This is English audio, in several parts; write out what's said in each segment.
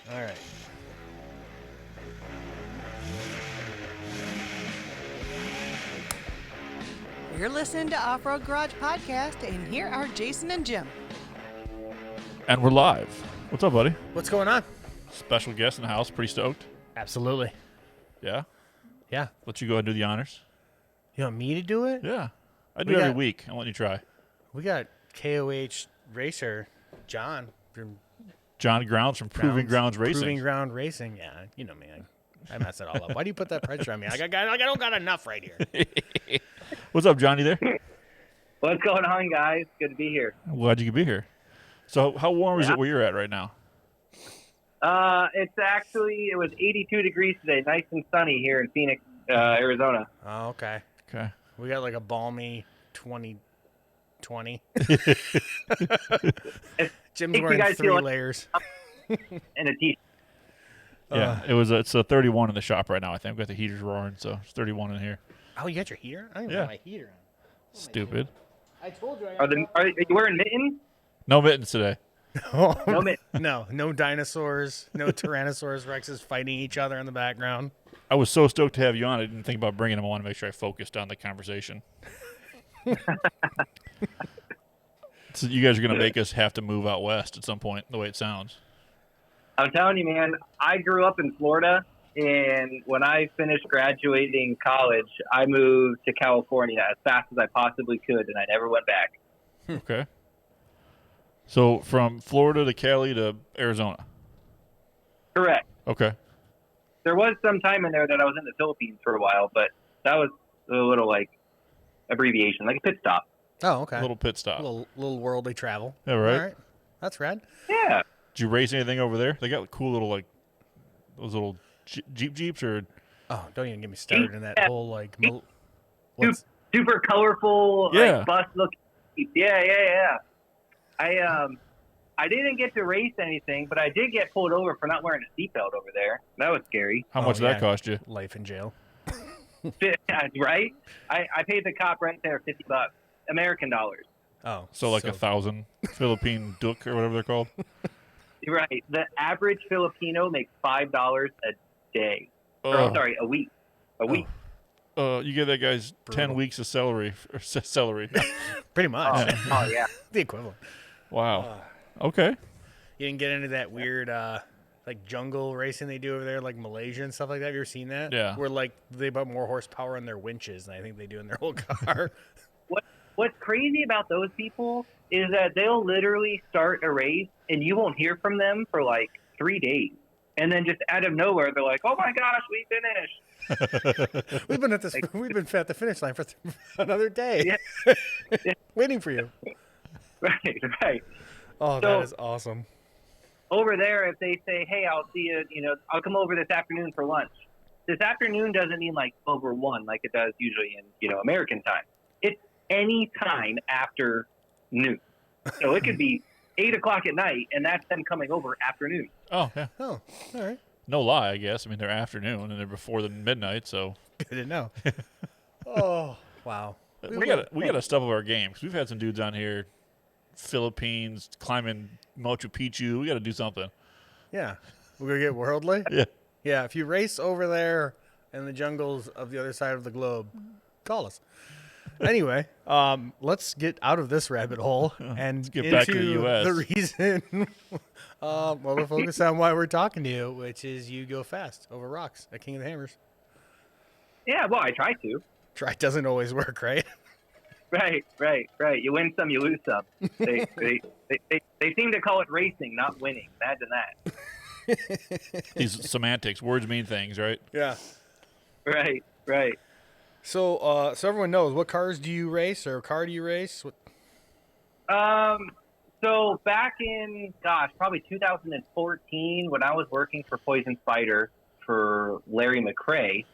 All right. You're listening to Off-Road Garage Podcast, and here are Jason and Jim. And we're live. What's up, buddy? What's going on? Special guest in the house. Pretty stoked. Absolutely. Yeah? Yeah. Let you go ahead and do the honors. You want me to do it? Yeah. I do We it every got- week. I'll let you try. We got KOH racer John from John Grounds from Proving Grounds Racing. Proving Ground Racing. Yeah, you know me. I mess it all up. Why do you put that pressure on me? I don't got enough right here. What's up, Johnny there? What's going on, guys? Good to be here. Glad you could be here. So how warm is it where you're at right now? It was 82 degrees today, nice and sunny here in Phoenix, Arizona. Oh, okay. Okay. We got like a balmy 2020. Jim's Makes you wearing guys 3 feel like- layers. And a t-shirt. Yeah. It's a 31 in the shop right now, I think. We've got the heaters roaring, so it's 31 in here. Oh, you got your heater? I don't even Yeah. have my heater on. Stupid. I told you. Are you wearing mittens? No mittens today. No mittens. No dinosaurs, no Tyrannosaurus Rexes fighting each other in the background. I was so stoked to have you on. I didn't think about bringing him. I want to make sure I focused on the conversation. So you guys are going to make us have to move out west at some point, the way it sounds. I'm telling you, man, I grew up in Florida, and when I finished graduating college, I moved to California as fast as I possibly could, and I never went back. Okay. So from Florida to Cali to Arizona. Correct. Okay. There was some time in there that I was in the Philippines for a while, but that was a little, abbreviation, like a pit stop. Oh, okay. A little pit stop. little worldly travel. Yeah, right. All right. That's rad. Yeah. Did you race anything over there? They got cool little, those little Jeeps or... Oh, don't even get me started in that Yeah. whole Sup- what's Super colorful, Yeah. bus looking. Yeah. I didn't get to race anything, but I did get pulled over for not wearing a seatbelt over there. That was scary. How Oh, much did yeah. that cost you? life in jail? Right? I paid the cop right there $50, American dollars. Oh, So like 1,000 Philippine Duk or whatever they're called? Right. The average Filipino makes $5 a day. Oh. Sorry, a week. A week. You give that guy's 10 Brutal. weeks of celery. Celery. pretty much Oh yeah. the equivalent. Wow. Okay. You didn't get into that weird jungle racing they do over there, like Malaysia and stuff like that. Have you ever seen that? Yeah. Where they put more horsepower on their winches than I think they do in their whole car. What's crazy about those people is that they'll literally start a race and you won't hear from them for 3 days. And then just out of nowhere, they're like, "Oh my gosh, we finished!" We've been at the finish line for another day, Yeah. waiting for you. Right. Oh, So- that is awesome. Over there, if they say, "Hey, I'll see you," I'll come over this afternoon for lunch. This afternoon doesn't mean over 1 like it does usually in American time. It's any time after noon. So it could be 8 o'clock at night, and that's them coming over afternoon. Oh, yeah. Oh, all right. No lie, I guess. I mean, they're afternoon and they're before the midnight, so Good to know. Oh, wow. we gotta step up our game because we've had some dudes on here, Philippines climbing Machu Picchu. We got to do something. Yeah. We're going to get worldly? Yeah. Yeah, if you race over there in the jungles of the other side of the globe, call us. Anyway, let's get out of this rabbit hole and get back to the into US. the reason we'll focus on why we're talking to you, which is you go fast over rocks at King of the Hammers. Yeah, well, I try to. Try doesn't always work, right? Right. You win some, you lose some. They seem to call it racing, not winning. Imagine that. These semantics, words mean things, right? Yeah. Right. So everyone knows, what cars do you race or car do you race? So back in, probably 2014, when I was working for Poison Spider for Larry McRae,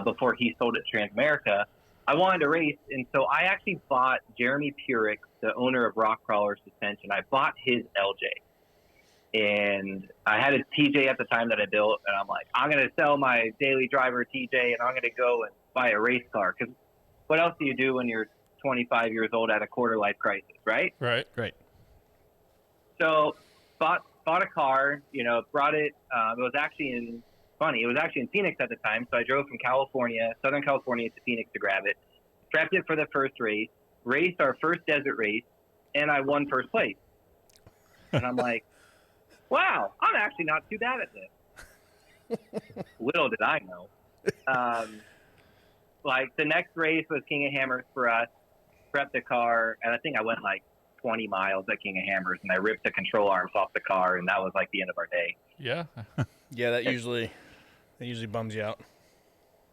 before he sold it to Transamerica, I wanted to race, and so I actually bought Jeremy Purick, the owner of Rock Crawler Suspension. I bought his LJ, and I had a TJ at the time that I built, and I'm like, I'm going to sell my daily driver TJ, and I'm going to go and buy a race car, because what else do you do when you're 25 years old at a quarter life crisis, right? Right. Right. So bought bought a car, brought it. It was actually in Phoenix at the time. So I drove from Southern California to Phoenix to grab it, prepped it for the first race, raced our first desert race, and I won first place. And I'm like, wow, I'm actually not too bad at this. Little did I know. The next race was King of Hammers for us, prepped the car, and I think I went like 20 miles at King of Hammers, and I ripped the control arms off the car, and that was like the end of our day. Yeah. Yeah, that usually bums you out.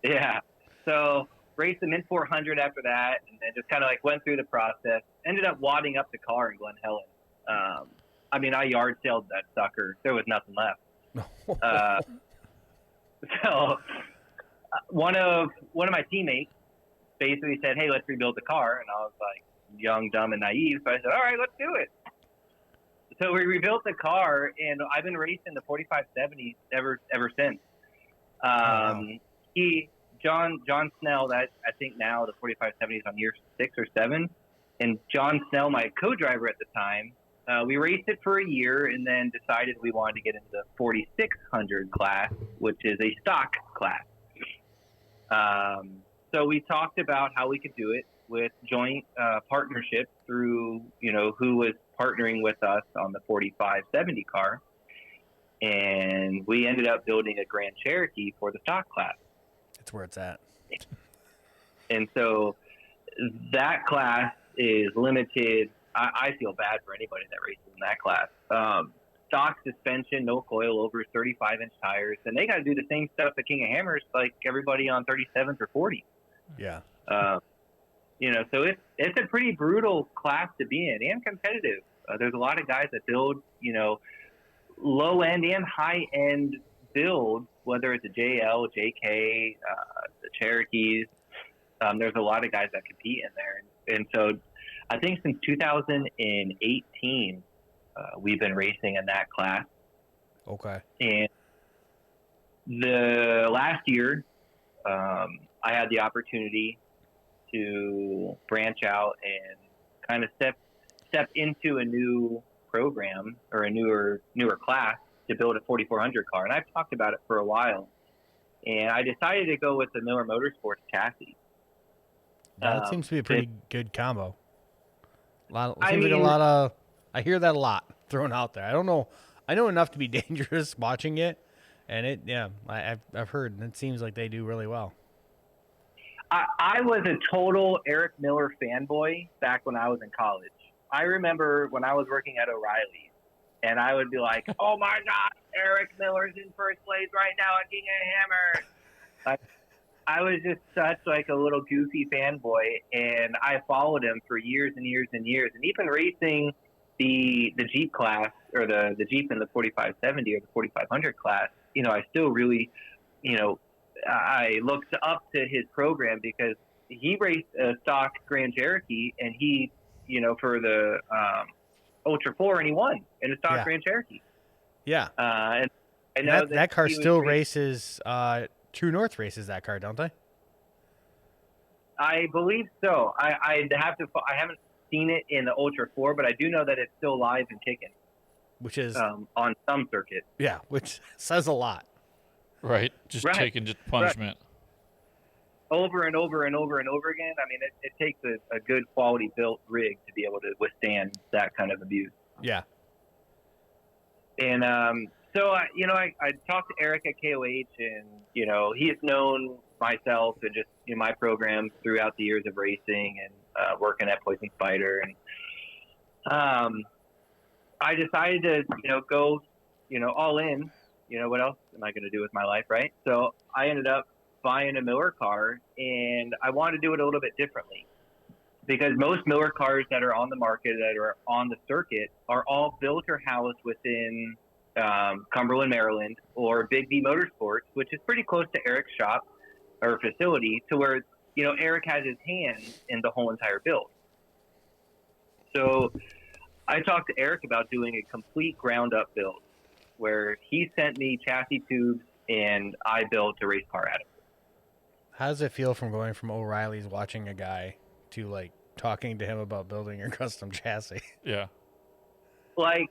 Yeah. So raced the Mint 400 after that, and then just kind of like went through the process. Ended up wadding up the car in Glen Helen. I yard sailed that sucker. There was nothing left. One of my teammates basically said, "Hey, let's rebuild the car," and I was like, young, dumb, and naive. So I said, "All right, let's do it." So we rebuilt the car, and I've been racing the 4570s ever since. Wow. John Snell, that I think now the 4570 is on year 6 or 7, and John Snell, my co-driver at the time, we raced it for a year and then decided we wanted to get into the 4600 class, which is a stock class. So we talked about how we could do it with joint partnerships through, who was partnering with us on the 4570 car. And we ended up building a Grand Cherokee for the stock class. That's where it's at. And so that class is limited. I feel bad for anybody that races in that class. Stock suspension, no coilovers, 35-inch tires. And they got to do the same stuff at King of Hammers like everybody on 37s or 40s. Yeah. So it's a pretty brutal class to be in and competitive. There's a lot of guys that build, low end and high end builds, whether it's a JL, JK, the Cherokees. There's a lot of guys that compete in there. And so I think since 2018, we've been racing in that class. Okay. And the last year, I had the opportunity to branch out and kind of step into a new program or a newer class to build a 4400 car. And I've talked about it for a while. And I decided to go with the Miller Motorsports chassis. That seems to be a pretty good combo. I hear that a lot thrown out there. I don't know. I know enough to be dangerous watching it, and I've heard, and it seems like they do really well. I was a total Eric Miller fanboy back when I was in college. I remember when I was working at O'Reilly's, and I would be like, "Oh my God, Eric Miller's in first place right now at King of Hammers." I was just such like a little goofy fanboy, and I followed him for years and years and years. And even racing the Jeep class or the Jeep in the 4570 or the 4500 class, I still really, I looked up to his program because he raced a stock Grand Cherokee, and he, for the Ultra 4, and he won in a stock Grand Cherokee. Yeah. And I know that car still races. True North races that car, don't they? I believe so. I haven't seen it in the Ultra 4, but I do know that it's still live and kicking. Which is on some circuits. Yeah, which says a lot. Right. Taking punishment. Right. Over and over and over and over again. I mean, it takes a good quality built rig to be able to withstand that kind of abuse. Yeah. And so I talked to Eric at KOH, and he has known myself and just my programs throughout the years of racing and working at Poison Spider, and I decided to go all in. What else am I going to do with my life, right? So I ended up buying a Miller car, and I wanted to do it a little bit differently because most Miller cars that are on the market that are on the circuit are all built or housed within Cumberland, Maryland, or Big D Motorsports, which is pretty close to Eric's shop or facility, to where Eric has his hands in the whole entire build. So I talked to Eric about doing a complete ground up build where he sent me chassis tubes and I built a race car out of it. How does it feel from going from O'Reilly's watching a guy to like talking to him about building your custom chassis? Yeah. Like,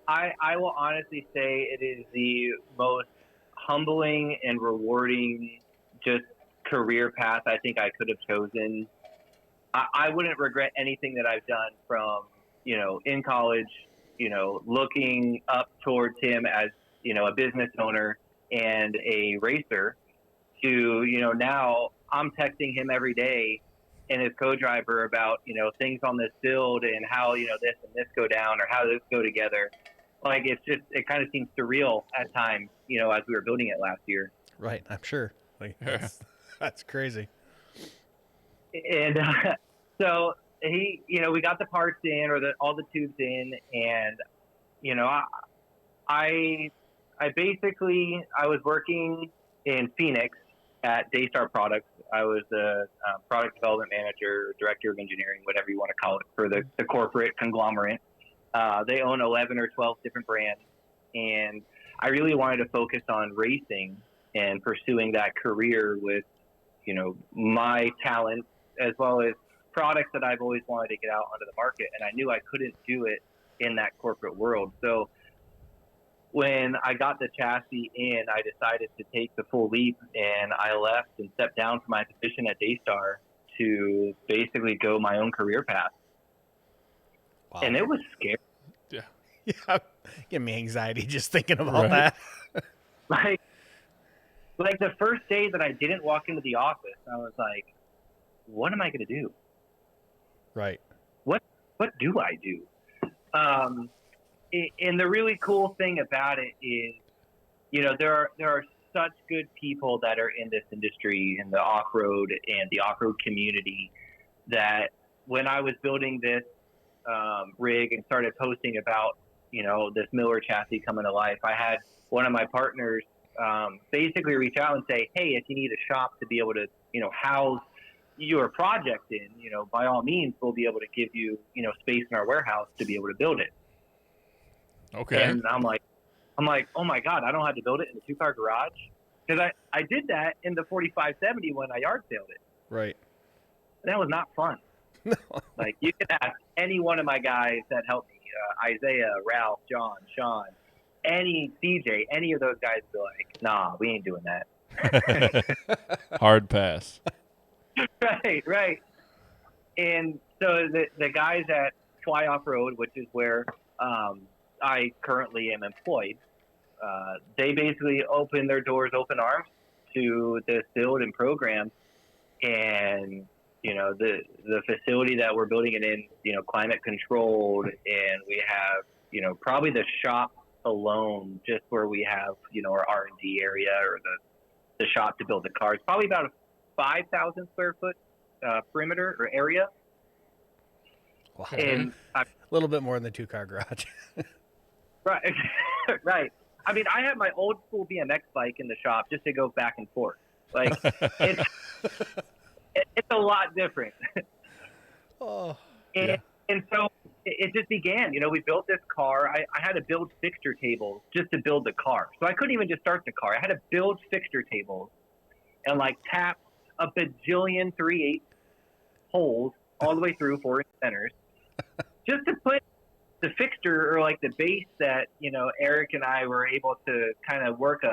I will honestly say it is the most humbling and rewarding just career path I think I could have chosen. I wouldn't regret anything that I've done from, in college, looking up towards him as, a business owner and a racer to, now I'm texting him every day and his co-driver about, things on this build and how, this and this go down or how this go together. Like, it kind of seems surreal at times, as we were building it last year. Right. I'm sure. Like, that's crazy. And so he, we got the parts in or all the tubes in, and, I basically, I was working in Phoenix at Daystar Products. I was the product development manager, director of engineering, whatever you want to call it, for the corporate conglomerate. They own 11 or 12 different brands, and I really wanted to focus on racing and pursuing that career with, my talents as well as products that I've always wanted to get out onto the market. And I knew I couldn't do it in that corporate world. So when I got the chassis in, I decided to take the full leap, and I left and stepped down from my position at Daystar to basically go my own career path. Wow. And it was scary. Yeah. Give me anxiety just thinking about that. Like the first day that I didn't walk into the office, I was like, what am I going to do? Right. What do I do? And the really cool thing about it is, there are such good people that are in this industry, in the off-road and the off-road community, that when I was building this rig and started posting about, this Miller chassis coming to life, I had one of my partners basically reach out and say, hey, if you need a shop to be able to, house your project in, by all means, we'll be able to give you, space in our warehouse to be able to build it. Okay. And I'm like, oh my God, I don't have to build it in a 2-car garage. Because I did that in the 4570 when I yard sailed it. Right. That was not fun. Like, you can ask any one of my guys that helped me, Isaiah, Ralph, John, Sean, CJ, any of those guys be like, nah, we ain't doing that. Hard pass. Right. And so the guys at Fly Off Road, which is where I currently am employed, they basically open their doors open arms to this build and program. And, the facility that we're building it in, climate controlled, and we have, probably the shop alone, just where we have, our R&D area or the shop to build the cars, probably about a 5,000 square foot perimeter or area. Wow. And a little bit more than the 2-car garage. Right. Right. I mean, I have my old school BMX bike in the shop just to go back and forth. Like, it's a lot different. Oh. And so it just began. We built this car. I had to build fixture tables just to build the car. So I couldn't even just start the car. I had to build fixture tables and tap a bajillion 3/8 holes all the way through 4-inch centers just to put the fixture or the base that, Eric and I were able to kind of work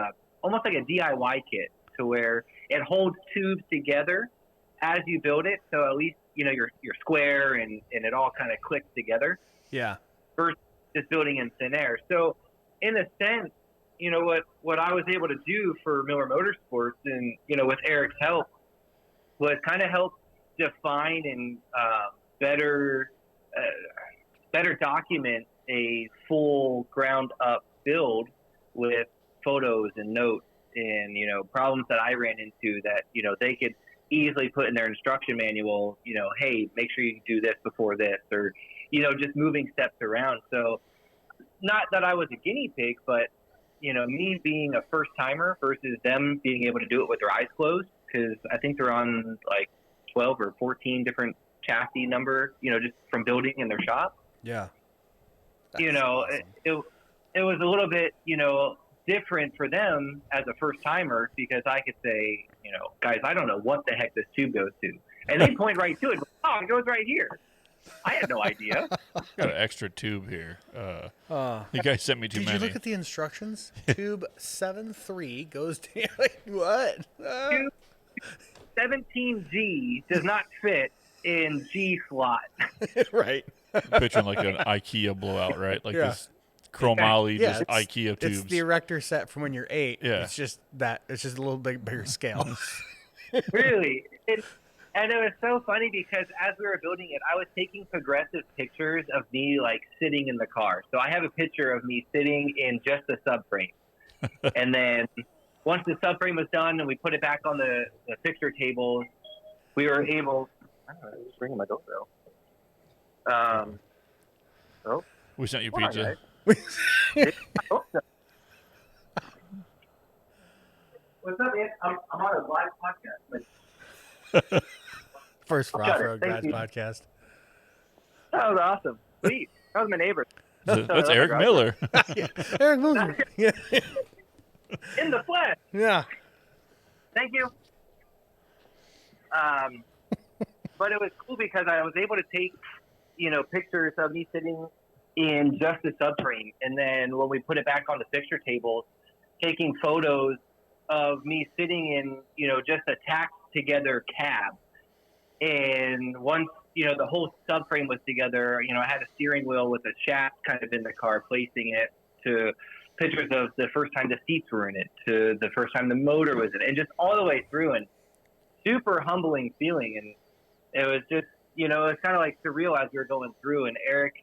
almost like a DIY kit to where it holds tubes together as you build it. So at least, you're square and it all kind of clicks together. Yeah. Versus just building in thin air. So in a sense, what I was able to do for Miller Motorsports and, with Eric's help was kind of help define and better document a full ground up build with photos and notes and, problems that I ran into that, they could easily put in their instruction manual, hey, make sure you do this before this, or, just moving steps around. So not that I was a guinea pig, but, me being a first timer versus them being able to do it with their eyes closed, because I think they're on 12 or 14 different chassis number, just from building in their shop. Yeah. Awesome. It was a little bit, different for them as a first timer, because I could say, guys, I don't know what the heck this tube goes to. And they point right to it. Oh, it goes right here. I had no idea. Got an extra tube here. You guys sent me too Did many. you look at the instructions? Tube 7.3 goes to like, what? 17G does not fit in G slot. Right. Picturing like an IKEA blowout, right? Like Yeah. this chromoly, Yeah, just it's- IKEA tubes. It's the erector set from when you're 8. Yeah. It's just that. It's just a little bit bigger scale. Really. And it was so funny because as we were building it, I was taking progressive pictures of me like sitting in the car. So I have a picture of me sitting in just the subframe. And then once the subframe was done and we put it back on the fixture tables, we were able. I don't know, it's ringing my doorbell. We sent you Hold on, pizza. guys. Oh, no. What's up, man? I'm on a live podcast. First for Got it. Off-Road Thank Guys you. podcast. That was awesome. Sweet. That was my neighbor. That's Eric Miller. Eric Moser. Yeah. In the flesh. Yeah. Thank you. But it was cool because I was able to take, pictures of me sitting in just the subframe. And then when we put it back on the fixture tables, taking photos of me sitting in, just a tacked together cab. And once, the whole subframe was together, I had a steering wheel with a shaft kind of in the car, placing it to pictures of the first time the seats were in it, to the first time the motor was in it, and just all the way through. And super humbling feeling. And it was just, it was kind of like surreal as we were going through. And Eric,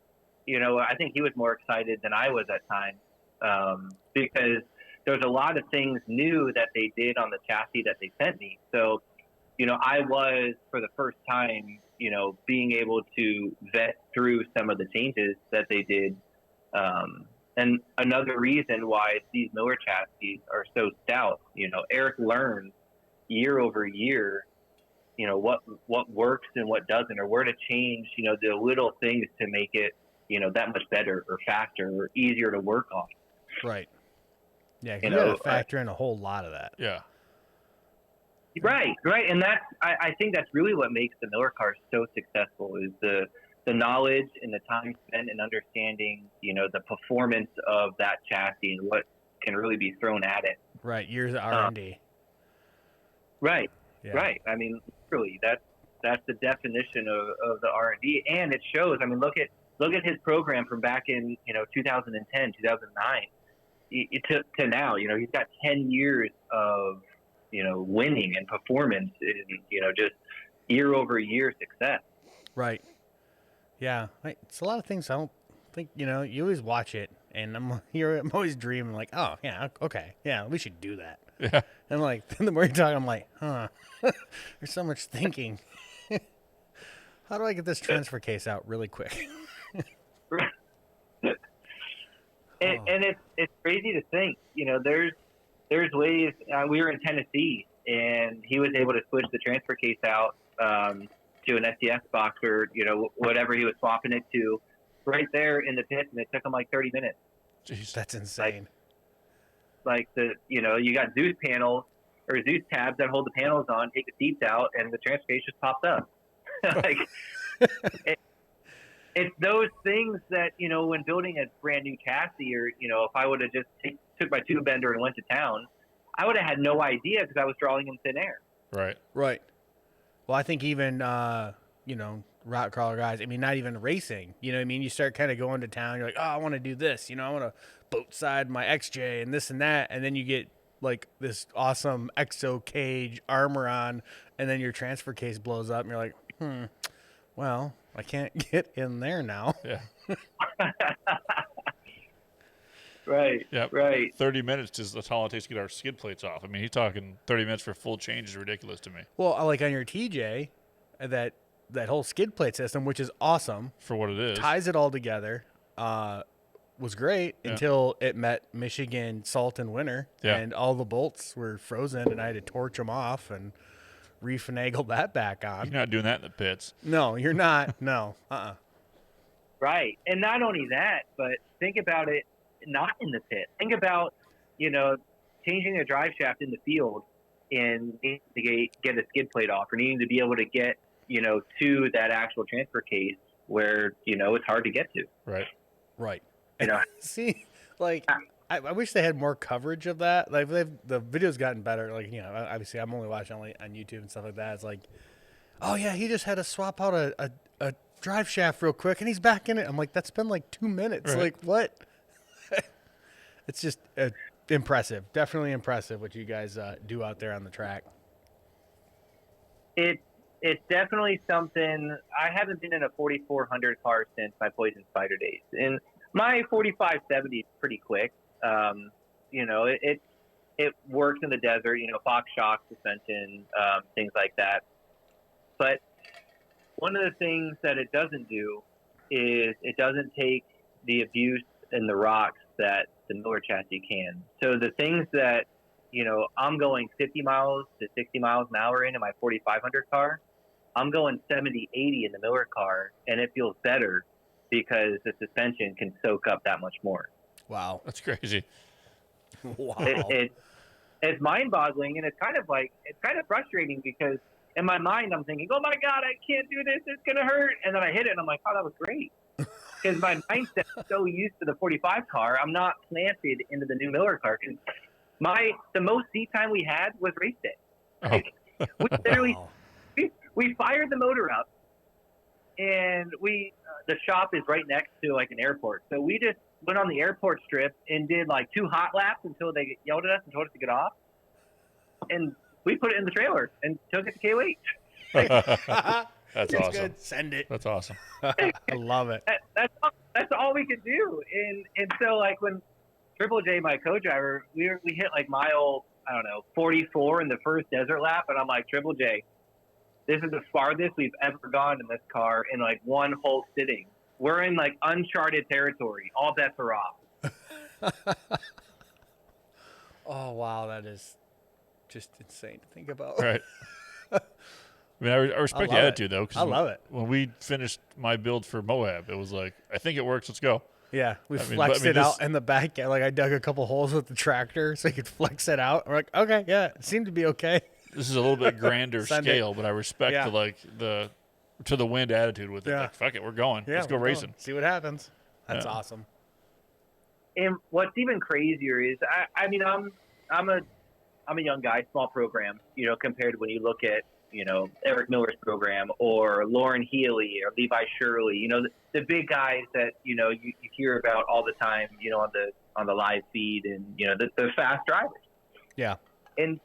I think he was more excited than I was at times, because there was a lot of things new that they did on the chassis that they sent me. So, I was, for the first time, being able to vet through some of the changes that they did. And another reason why these Miller chassis are so stout, Eric learns year over year, what works and what doesn't, or where to change, the little things to make it, that much better or faster or easier to work on. Right. Yeah, You you got know, to factor in a whole lot of that. Yeah. Right. And that's, I think that's really what makes the Miller cars so successful is the knowledge and the time spent in understanding, the performance of that chassis and what can really be thrown at it. Right. Years of R&D. Right. Yeah. Right. I mean, literally, that's the definition of the R&D, and it shows. I mean, look at his program from back in 2010, 2009 to now. He's got 10 years of winning and performance and just year over year success. Right. Yeah. It's a lot of things I don't think, you always watch it and I'm always dreaming like, oh yeah, okay. Yeah, we should do that. Yeah. And like, then the more you're talking, I'm like, huh, there's so much thinking. How do I get this transfer case out really quick? And it's crazy to think, there's ways. We were in Tennessee, and he was able to switch the transfer case out to an SDS box or whatever he was swapping it to, right there in the pit, and it took him like 30 minutes. Jeez. That's insane. Like you got Zeus panels or Zeus tabs that hold the panels on, take the seats out, and the transfer case just pops up. Like it's those things that when building a brand new chassis, or if I would have just took my tube bender and went to town, I would have had no idea because I was drawing in thin air. Right. Right. Well, I think even, route crawler guys, I mean, not even racing, you start kind of going to town. You're like, oh, I want to do this, I want to boat side my XJ and this and that. And then you get like this awesome exo cage armor on, and then your transfer case blows up and you're like, well, I can't get in there now. Yeah. Right. Yeah. Right. 30 minutes is that's how long it takes to get our skid plates off. I mean, he's talking 30 minutes for full change is ridiculous to me. Well, like on your TJ, that whole skid plate system, which is awesome, For what it is. ties it all together, was great until it met Michigan salt and winter, and all the bolts were frozen, and I had to torch them off and refinagle that back on. You're not doing that in the pits. No, you're not. No. Right. And not only that, but think about it not in the pit. Think about, changing a drive shaft in the field and needing to get a skid plate off, or needing to be able to get, to that actual transfer case where, it's hard to get to. Right. Right. You know, See, like, I wish they had more coverage of that. Like, the video's gotten better. Like, obviously, I'm only watching on YouTube and stuff like that. It's like, oh yeah, he just had to swap out a drive shaft real quick, and he's back in it. I'm like, that's been like 2 minutes. Right. Like, what? It's just impressive. Definitely impressive what you guys do out there on the track. It's definitely something. I haven't been in a 4400 car since my Poison Spider days, and my 4570 is pretty quick. It works in the desert. Fox shock suspension, things like that. But one of the things that it doesn't do is it doesn't take the abuse and the rocks that the Miller chassis can. So the things that, I'm going 50 miles to 60 miles an hour in my 4500 car, I'm going 70, 80 in the Miller car, and it feels better because the suspension can soak up that much more. Wow. That's crazy. Wow. It's mind-boggling, and it's kind of frustrating because in my mind I'm thinking, oh my God, I can't do this, it's gonna hurt, and then I hit it and I'm like, oh, that was great, because my mindset is so used to the 45 car, I'm not planted into the new Miller car. Because the most seat time we had was race day. Like, we literally we fired the motor up, and the shop is right next to like an airport, so we just went on the airport strip and did like 2 hot laps until they yelled at us and told us to get off, and we put it in the trailer and took it to KOH. That's It's awesome. good. Send it. That's awesome. I love it. That's all we could do. And so like when Triple J, my co-driver, we hit like mile, I don't know, 44 in the first desert lap, and I'm like, Triple J, this is the farthest we've ever gone in this car in like one whole sitting. We're in like uncharted territory. All bets are off. Oh wow, that is just insane to think about. Right. I mean, I respect the love it. attitude, though. 'Cause I love it. When we finished my build for Moab, it was like, I think it works. Let's go. Yeah, we I mean, flexed but, I mean, it out in the back. Like I dug a couple holes with the tractor so you could flex it out. We're like, okay, yeah, it seemed to be okay. This is a little bit grander Send it. scale, but I respect Yeah. the to the wind attitude with it. Yeah. Like, fuck it, we're going. Yeah, Let's go we're racing. going. See what happens. That's Yeah. awesome. And what's even crazier is, I mean, I'm a young guy, small program, compared to when you look at, Eric Miller's program or Lauren Healy or Levi Shirley, the big guys that, you hear about all the time, on the live feed, and, the fast drivers. Yeah. And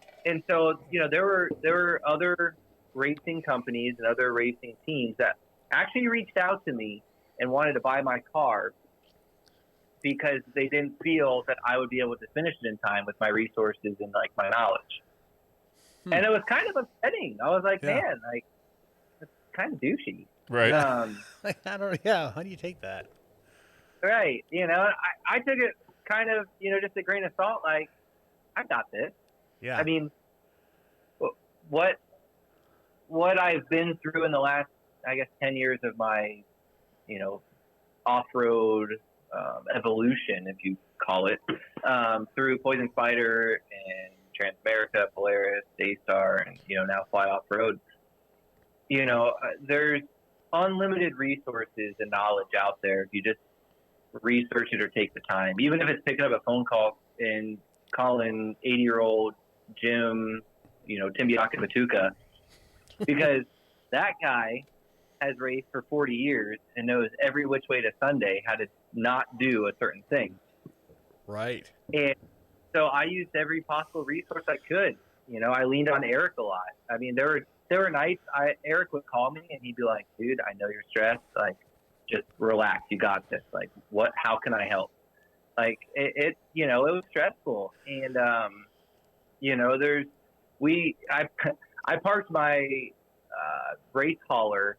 so, there were other racing companies and other racing teams that actually reached out to me and wanted to buy my car because they didn't feel that I would be able to finish it in time with my resources and like my knowledge. And it was kind of upsetting. I was like, Yeah. man, like, that's kind of douchey. Right. I don't. Yeah. How do you take that? Right. I took it kind of, just a grain of salt. Like, I got this. Yeah. I mean, what I've been through in the last, I guess, 10 years of my, off-road evolution, if you call it, through Poison Spider and Transamerica, Polaris, Daystar, and, now Fly Off-Road. There's unlimited resources and knowledge out there if you just research it or take the time. Even if it's picking up a phone call and calling 80-year-old Jim, Tim Biakimatuka, because that guy has raced for 40 years and knows every which way to Sunday how to not do a certain thing. Right. And so I used every possible resource I could. I leaned on Eric a lot. I mean, there were nights Eric would call me and he'd be like, dude, I know you're stressed. Like, just relax. You got this. Like, how can I help? Like, it was stressful. And, I parked my race hauler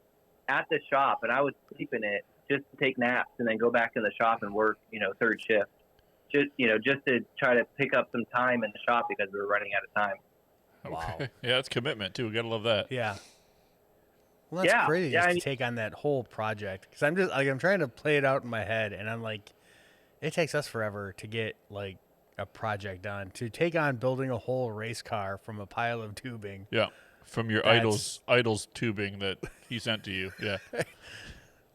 at the shop, and I would sleep in it just to take naps and then go back in the shop and work, third shift. Just to try to pick up some time in the shop because we were running out of time. Wow. Okay. Yeah, it's commitment, too. We got to love that. Yeah. Well, that's Yeah, crazy yeah, just I to mean- take on that whole project because I'm just like I'm trying to play it out in my head, and I'm like, it takes us forever to get like a project done to take on building a whole race car from a pile of tubing. Yeah. From your That's- idol's tubing that he sent to you. Yeah.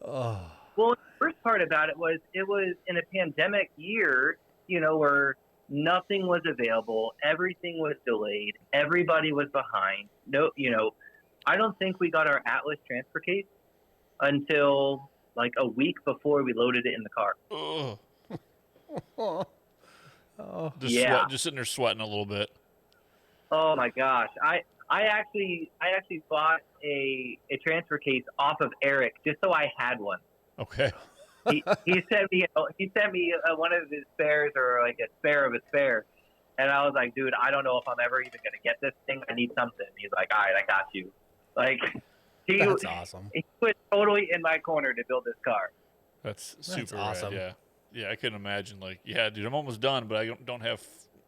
Oh, Well, the worst part about it was in a pandemic year, where nothing was available, everything was delayed, everybody was behind. No, I don't think we got our Atlas transfer case until like a week before we loaded it in the car. Ugh. oh, Yeah. Just sitting there sweating a little bit. Oh my gosh. I actually bought a transfer case off of Eric just so I had one. Okay. He sent me one of his spares, or like a spare of a spare, and I was like, dude, I don't know if I'm ever even gonna get this thing. I need something. He's like, all right, I got you. Like that's awesome. he was totally in my corner to build this car. That's super awesome. rad. Yeah, I couldn't imagine. Like, yeah, dude, I'm almost done, but I don't have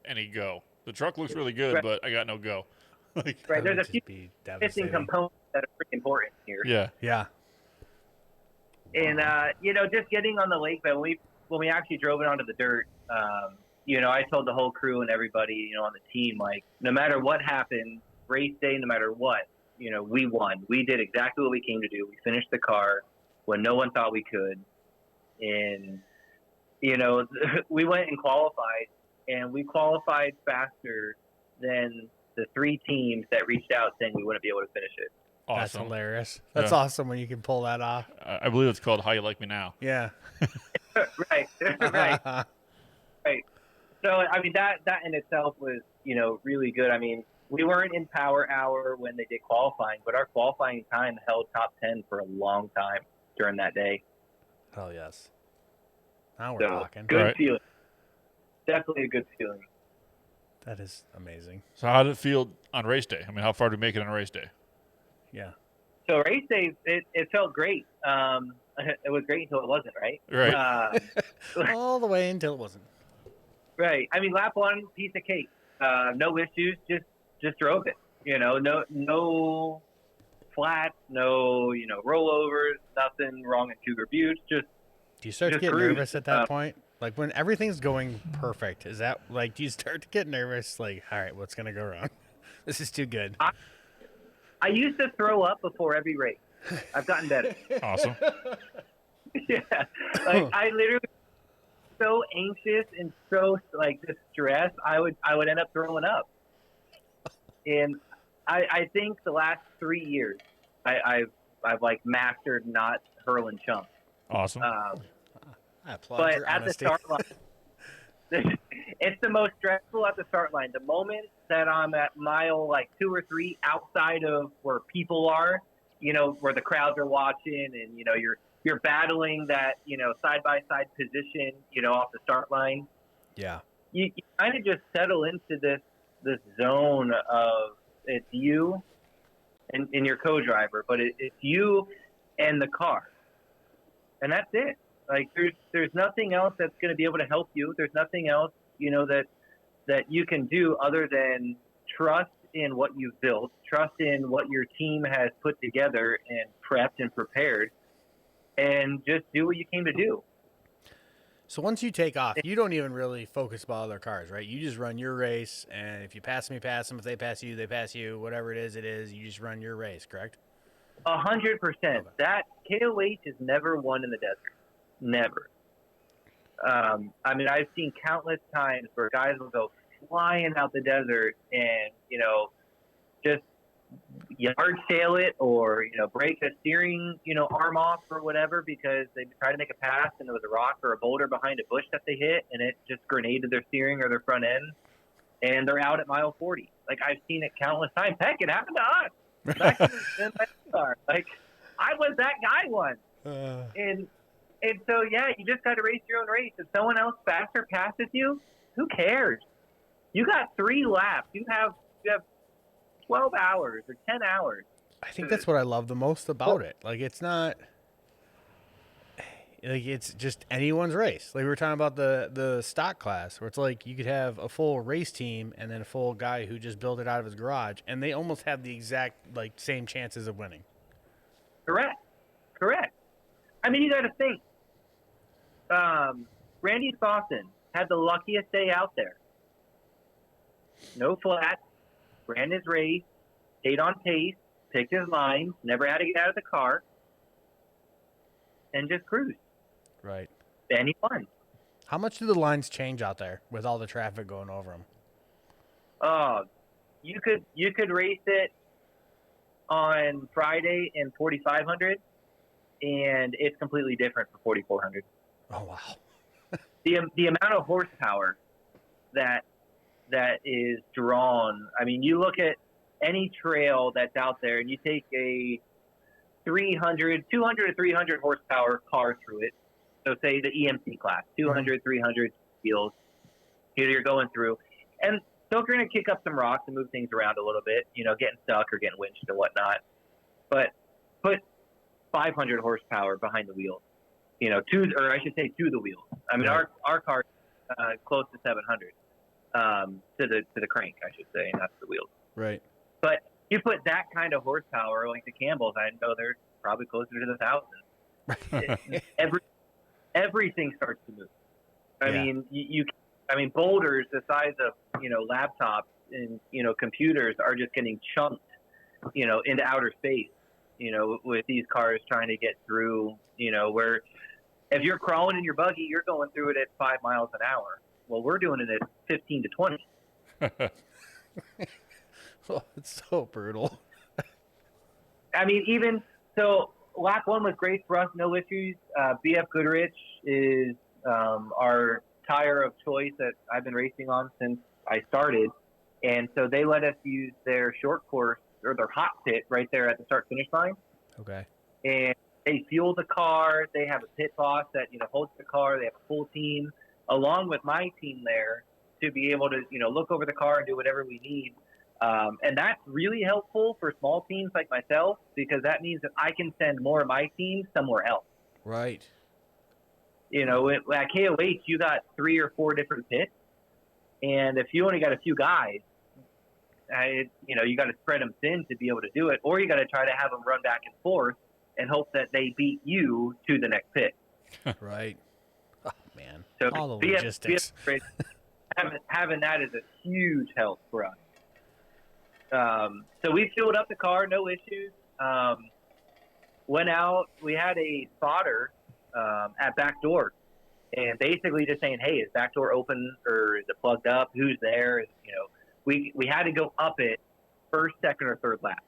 any go. The truck looks really good, Right. but I got no go. Like, Right? That would There's a few just be missing devastating. components that are pretty important here. yeah. Yeah. And just getting on the lake, but when we actually drove it onto the dirt, I told the whole crew and everybody, on the team, like, no matter what happened, race day, no matter what, we won. We did exactly what we came to do. We finished the car when no one thought we could, and we went and qualified, and we qualified faster than the 3 teams that reached out saying we wouldn't be able to finish it. That's Awesome. hilarious. That's Yeah. awesome when you can pull that off. I believe it's called How You Like Me Now. Yeah. Right, right. So, I mean, that in itself was, really good. I mean, we weren't in power hour when they did qualifying, but our qualifying time held top 10 for a long time during that day. Hell yes. Now we're So, talking. good Right. feeling. Definitely a good feeling. That is amazing. So how did it feel on race day? I mean, how far did we make it on race day? Yeah. So, race day, it felt great. It was great until it wasn't, right? Right. All the way until it wasn't. Right. I mean, lap 1, piece of cake. No issues. Just drove it. No flats, no rollovers, nothing wrong in Cougar Buttes. Just Do you start to Just get cruise. nervous at that point? Like when everything's going perfect, is that like, do you start to get nervous? Like, all right, what's going to go wrong? This is too good. I used to throw up before every race. I've gotten better. Awesome. Yeah. Like I literally so anxious and so like distressed, I would end up throwing up. And I think the last 3 years I've like mastered not hurling chunks. Awesome. I applaud But your at honesty. the start line, it's the most stressful at the start line. The moment that I'm at mile like 2 or 3 outside of where people are, where the crowds are watching, and you're battling that side by side position, off the start line. Yeah. You kind of just settle into this zone of it's you and your co-driver, but it's you and the car, and that's it. Like there's nothing else that's going to be able to help you. There's nothing else that you can do other than trust in what you've built, trust in what your team has put together and prepped and prepared, and just do what you came to do. So once you take off, you don't even really focus about other cars, right? You just run your race, and if you pass me, pass them. If they pass you, they pass you. Whatever it is, it is. You just run your race, correct? 100%. That KOH is never won in the desert. Never. I mean, I've seen countless times where guys will go flying out the desert and, just yard sail it or, break a steering, arm off or whatever because they tried to make a pass and there was a rock or a boulder behind a bush that they hit and it just grenaded their steering or their front end and they're out at mile 40. Like, I've seen it countless times. Heck, it happened to us. Back in my car. Like, I was that guy once. And so, yeah, you just got to race your own race. If someone else faster passes you, who cares? You got 3 laps. You have 12 hours or 10 hours. I think that's what I love the most about it. Like, it's not like it's just anyone's race. Like we were talking about the stock class, where it's like you could have a full race team and then a full guy who just built it out of his garage, and they almost have the exact like same chances of winning. Correct. I mean, you got to think. Randy Sawson had the luckiest day out there. No flats, ran his race, stayed on pace, picked his lines, never had to get out of the car. and just cruise. Right. Any fun. How much do the lines change out there with all the traffic going over them? You could race it on Friday in 4,500, and it's completely different for 4,400. Oh wow. The amount of horsepower that is drawn. I mean, you look at any trail that's out there, and you take a 200 to 300 horsepower car through it. So say the EMC class, 200, 300 wheels. You're going through, and so you're going to kick up some rocks and move things around a little bit, getting stuck or getting winched and whatnot. But put 500 horsepower behind the wheel, to the wheel. I mean, Right. our car close to 700 to the crank, I should say, and that's the wheels. Right. But you put that kind of horsepower, like the Campbells, I know they're probably closer to the 1,000. Everything starts to move. I mean, boulders the size of laptops and computers are just getting chunked, into outer space. With these cars trying to get through. Where if you're crawling in your buggy, you're going through it at 5 miles an hour. Well, we're doing it at 15 to 20. Oh, it's so brutal. I mean, even so, lap one was great for us, no issues. BF Goodrich is our tire of choice that I've been racing on since I started. And so they let us use their short course or their hot pit right there at the start finish line. Okay. And they fuel the car. They have a pit boss that, holds the car. They have a full team along with my team there to be able to, look over the car and do whatever we need. And that's really helpful for small teams like myself, because that means that I can send more of my team somewhere else. Right. At KOH, you got 3 or 4 different pits. And if you only got a few guys, you got to spread them thin to be able to do it, or you got to try to have them run back and forth and hope that they beat you to the next pit. Right. Oh man. So all the logistics. having that is a huge help for us. So we fueled up the car, no issues. Went out. We had a spotter at back door, and basically just saying, "Hey, is back door open or is it plugged up? Who's there?" And, we had to go up it first, second, or third lap.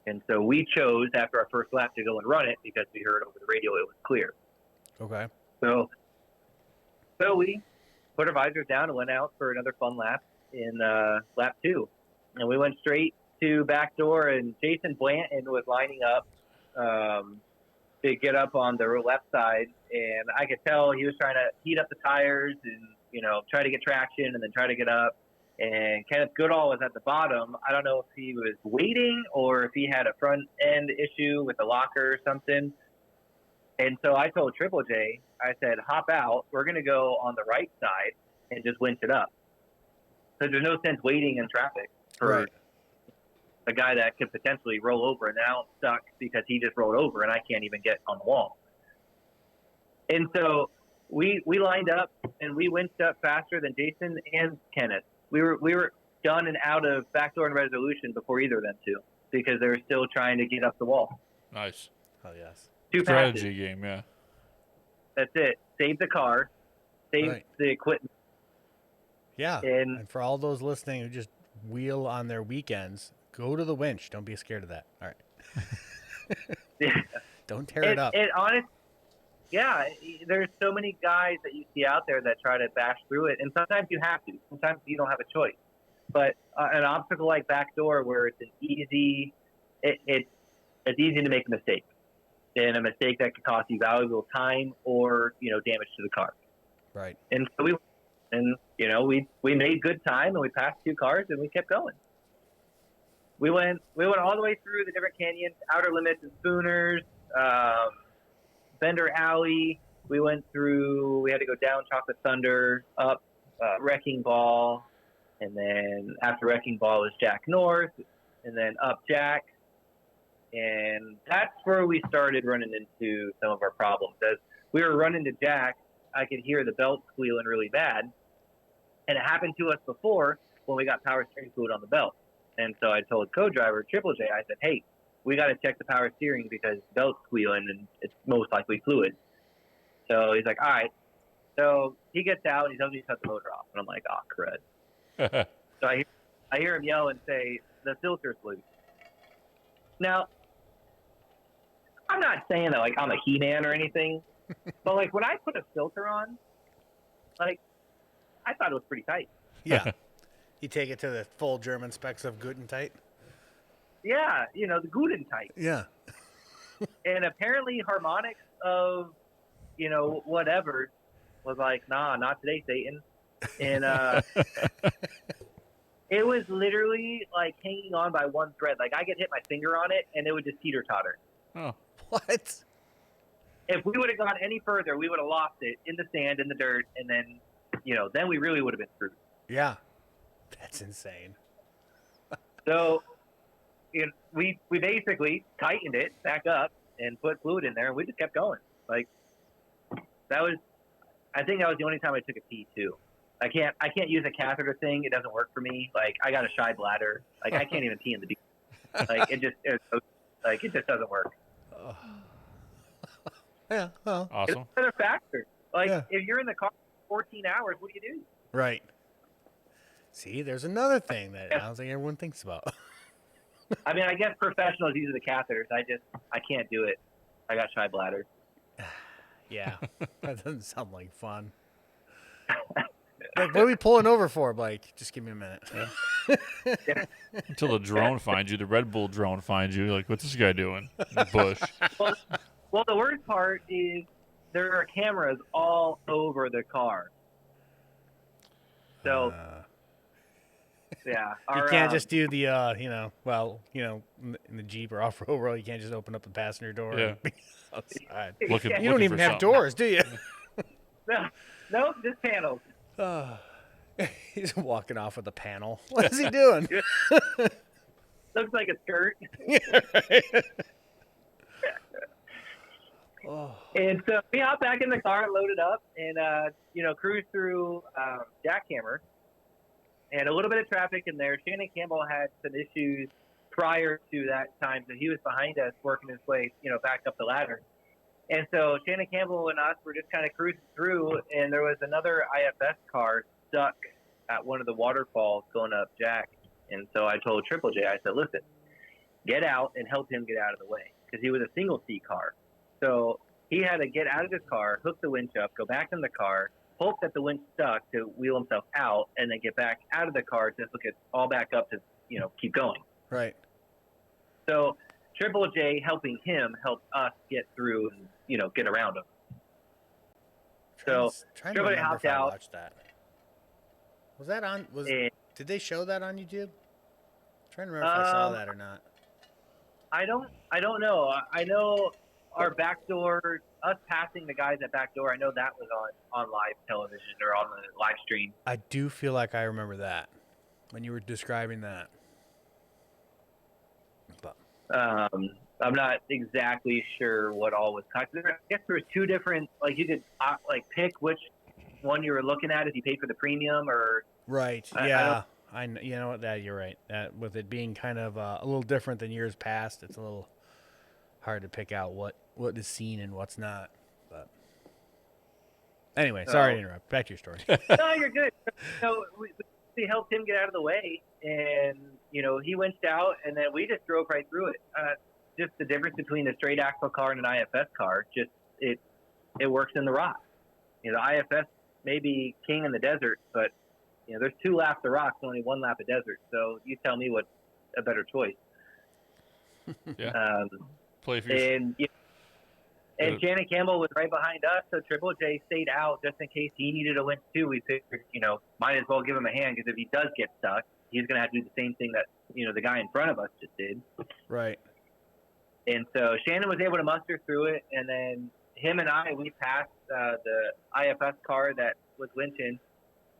And so we chose after our first lap to go and run it because we heard over the radio it was clear. Okay. So we put our visors down and went out for another fun lap in lap 2. And we went straight to back door, and Jason Blanton was lining up to get up on the left side. And I could tell he was trying to heat up the tires and, try to get traction and then try to get up. And Kenneth Goodall was at the bottom. I don't know if he was waiting or if he had a front end issue with the locker or something. And so I told Triple J, I said, hop out. We're going to go on the right side and just winch it up. So there's no sense waiting in traffic for a guy that could potentially roll over. And now I'm stuck because he just rolled over and I can't even get on the wall. And so we lined up and we winched up faster than Jason and Kenneth. We were done and out of backdoor and resolution before either of them two, because they were still trying to get up the wall. Nice. Oh yes. 2 Strategy passes. game, yeah. That's it. Save the car, save the equipment. Yeah. And And for all those listening who just wheel on their weekends, go to the winch. Don't be scared of that. All right. Don't tear it up. It honest, yeah, there's so many guys that you see out there that try to bash through it, and sometimes you have to. Sometimes you don't have a choice. But an obstacle like backdoor, where it's easy, it's easy to make a mistake, and a mistake that could cost you valuable time or damage to the car. Right. And so we made good time, and we passed 2 cars, and we kept going. We went all the way through the different canyons, Outer Limits and Spooners, Bender Alley. We had to go down Chocolate Thunder, up Wrecking Ball, and then after Wrecking Ball was Jack North, and then up Jack. And that's where we started running into some of our problems. As we were running to Jack, I could hear the belt squealing really bad. And it happened to us before when we got power steering fluid on the belt. And so I told co-driver Triple J, I said, hey, we got to check the power steering because the belt's squealing and it's most likely fluid. So he's like, all right. So he gets out and he tells me to cut the motor off. And I'm like, oh, crud. So I hear him yell and say, the filter's loose. Now, I'm not saying that, like, I'm a He-Man or anything, but, like, when I put a filter on, like, I thought it was pretty tight. Yeah. You take it to the full German specs of Guten tight? Yeah, the Guden tight. Yeah. And apparently harmonics of, whatever was like, nah, not today, Satan. And it was literally, like, hanging on by one thread. Like, I could hit my finger on it, and it would just teeter-totter. Oh. What? If we would have gone any further, we would have lost it in the sand, in the dirt, and then, then we really would have been screwed. Yeah. That's insane. So we basically tightened it back up and put fluid in there, and we just kept going. Like, I think that was the only time I took a pee, too. I can't use a catheter thing. It doesn't work for me. Like, I got a shy bladder. Like, I can't even pee in the beach. Like, it just doesn't work. Yeah, well. Awesome. It's another factor. Like, Yeah. if you're in the car for 14 hours, what do you do? Right. See, there's another thing that I don't think everyone thinks about. I mean, I guess professionals use the catheters. I can't do it. I got shy bladder. Yeah. That doesn't sound like fun. Like, what are we pulling over for, Blake? Just give me a minute. Until the drone finds you, the Red Bull drone finds you. Like, what's this guy doing in the bush? Well, the worst part is there are cameras all over the car. So, yeah. You can't just do the, in the Jeep or off-road world, you can't just open up the passenger door and be outside. You don't even have doors, do you? No, just panels. He's walking off with a panel. What is he doing? Looks like a skirt. And so we hop back in the car, load it up, and cruise through Jackhammer. And a little bit of traffic in there. Shannon Campbell had some issues prior to that time, so he was behind us working his way, back up the ladder. And so Shannon Campbell and us were just kind of cruising through, and there was another IFS car stuck at one of the waterfalls going up Jack. And so I told Triple J, I said, listen, get out and help him get out of the way, because he was a single-seat car. So he had to get out of his car, hook the winch up, go back in the car, hope that the winch stuck to wheel himself out, and then get back out of the car to hook it all back up to, keep going. Right. So Triple J helping him helped us get through and, get around him. So Triple J hopped out. Watched that. Was that on? Did they show that on YouTube? I'm trying to remember if I saw that or not. I don't know. I know our back door, us passing the guys at back door, I know that was on live television or on the live stream. I do feel like I remember that when you were describing that. But I'm not exactly sure what all was cut. I guess there was two different, like, you could pick which one you were looking at if you paid for the premium or. Right. Yeah. I you know what, that you're right. That with it being kind of a little different than years past, it's a little hard to pick out what is seen and what's not. But anyway, sorry to interrupt. Back to your story. No, you're good. So we helped him get out of the way, and he winched out, and then we just drove right through it. Just the difference between a straight axle car and an IFS car, just it works in the rock. The IFS may be king in the desert, but there's 2 laps of rocks, only 1 lap of desert. So you tell me what's a better choice. Yeah. Play for And Shannon Campbell was right behind us, so Triple J stayed out just in case he needed a winch too. We figured, might as well give him a hand, because if he does get stuck, he's going to have to do the same thing that the guy in front of us just did. Right. And so Shannon was able to muster through it, and then him and we passed the IFS car that was winching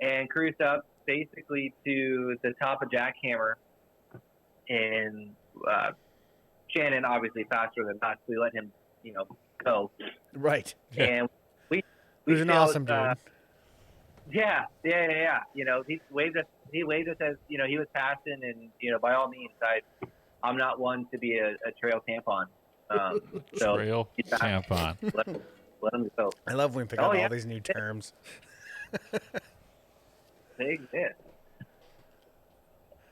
and cruised up basically to the top of Jackhammer. And Shannon, obviously faster than us, we let him, go. Right. And we He was an awesome dude. Yeah. He waved us as, he was passing, and, by all means, I'm not one to be a trail tampon. So Trail tampon. let them go. I love when we pick up all these new terms. They exist.